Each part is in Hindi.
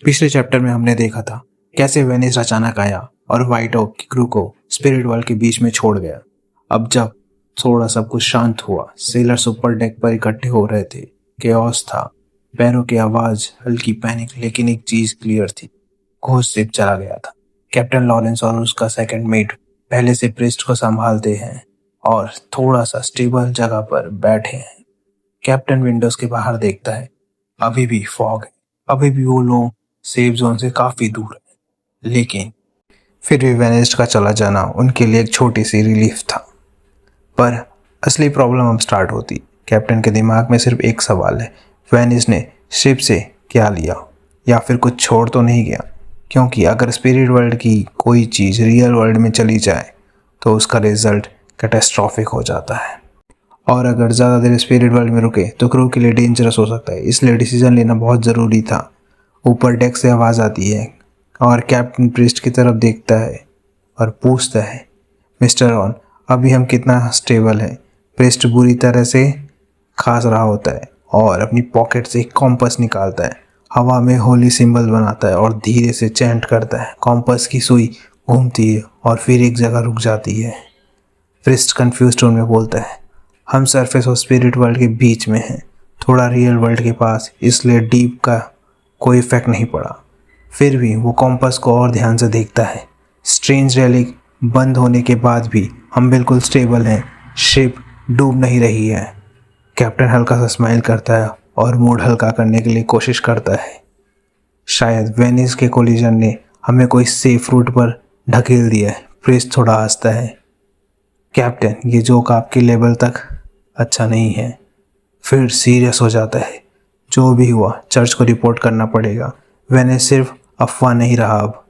पिछले चैप्टर में हमने देखा था कैसे वेनिस अचानक आया और व्हाइट ओक की क्रू को स्पिरिट वर्ल्ड के बीच में छोड़ गया। अब जब थोड़ा सब कुछ शांत हुआ, सेलर्स ऊपर डेक पर इकट्ठे हो रहे थे। केओस था, पैरों की आवाज, हल्की पैनिक, लेकिन एक चीज क्लियर थी, घोस्ट शिप चला गया था। कैप्टन लॉरेंस और उसका सेकंड मेट पहले से प्रिस्ट को संभालते हैं और थोड़ा सा स्टेबल जगह पर बैठे हैं। कैप्टन विंडोज के बाहर देखता है, अभी भी फॉग है, अभी भी वो लोग सेफ जोन से काफी दूर है, लेकिन फिर भी वेनिस्ड का चला जाना उनके लिए एक छोटी सी रिलीफ था। पर असली प्रॉब्लम अब स्टार्ट होती। कैप्टन के दिमाग में सिर्फ एक सवाल है, वेनिस्ड ने शिप से क्या लिया, या फिर कुछ छोड़ तो नहीं गया? क्योंकि अगर स्पिरिट वर्ल्ड की कोई चीज़ रियल वर्ल्ड में चली जाए तो उसका रिजल्ट कैटास्ट्रॉफिक हो जाता है, और अगर ज़्यादा देर स्पिरिट वर्ल्ड में रुके तो क्रू के लिए डेंजरस हो सकता है। इसलिए डिसीजन लेना बहुत ज़रूरी था। ऊपर डेक से आवाज़ आती है और कैप्टन प्रिस्ट की तरफ देखता है और पूछता है, मिस्टर ऑन, अभी हम कितना स्टेबल है? प्रिस्ट बुरी तरह से खांस रहा होता है और अपनी पॉकेट से एक कॉम्पस निकालता है, हवा में होली सिंबल बनाता है और धीरे से चैंट करता है। कॉम्पस की सुई घूमती है और फिर एक जगह रुक जाती है। प्रिस्ट कंफ्यूज टोन में बोलता है, हम सरफेस और स्पिरिट वर्ल्ड के बीच में हैं, थोड़ा रियल वर्ल्ड के पास, इसलिए डीप का कोई इफेक्ट नहीं पड़ा। फिर भी वो कॉम्पस को और ध्यान से देखता है। स्ट्रेंज रेलिक बंद होने के बाद भी हम बिल्कुल स्टेबल हैं, शिप डूब नहीं रही है। कैप्टन हल्का सा स्माइल करता है और मूड हल्का करने के लिए कोशिश करता है। शायद वेनिस के कोलिजन ने हमें कोई सेफ रूट पर ढकेल दिया है। प्रिस्ट थोड़ा हंसता है, कैप्टन ये जोक आपके लेवल तक अच्छा नहीं है। फिर सीरियस हो जाता है, जो भी हुआ चर्च को रिपोर्ट करना पड़ेगा। वेनिस सिर्फ अफवाह नहीं रहा। अब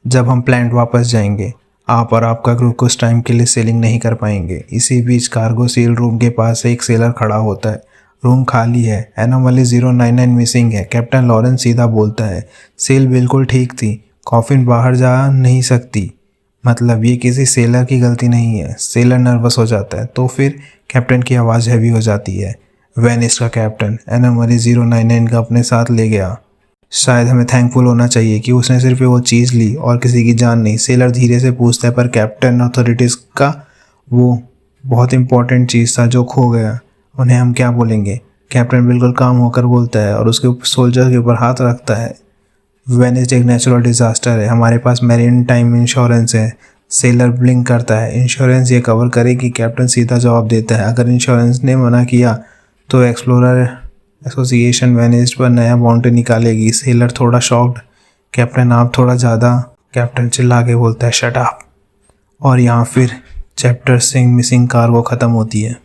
जब हम प्लांट वापस जाएंगे, आप और आपका ग्रुप कुछ टाइम के लिए सेलिंग नहीं कर पाएंगे। इसी बीच कार्गो सील रूम के पास एक सेलर खड़ा होता है। रूम खाली है, एनोमली 099 मिसिंग है। कैप्टन लॉरेंस सीधा बोलता है, सेल बिल्कुल ठीक थी, कॉफिन बाहर जा नहीं सकती, मतलब ये किसी सेलर की गलती नहीं है। सेलर नर्वस हो जाता है तो फिर कैप्टन की आवाज़ हैवी हो जाती है, वेनिस का कैप्टन एनोमली 099 का अपने साथ ले गया। शायद हमें थैंकफुल होना चाहिए कि उसने सिर्फ वो चीज़ ली और किसी की जान नहीं। सेलर धीरे से पूछता है, पर कैप्टन अथॉरिटीज़ का वो बहुत इंपॉर्टेंट चीज़ था जो खो गया, उन्हें हम क्या बोलेंगे? कैप्टन बिल्कुल काम होकर बोलता है और उसके सोल्जर के ऊपर हाथ रखता है, वेनिस एक नेचुरल डिज़ास्टर है, हमारे पास मैरीन टाइम इंश्योरेंस है। सेलर ब्लिंक करता है, इंश्योरेंस ये कवर करेगी? कैप्टन सीधा जवाब देता है, अगर इंश्योरेंस ने मना किया तो एक्सप्लोरर एसोसिएशन वेनिस पर नया बाउंड्री निकालेगी। सेलर थोड़ा शॉक्ड, कैप्टन आप थोड़ा ज़्यादा, कैप्टन चिल्ला के बोलता है, शट अप। और यहाँ फिर चैप्टर 6 मिसिंग कार्गो ख़त्म होती है।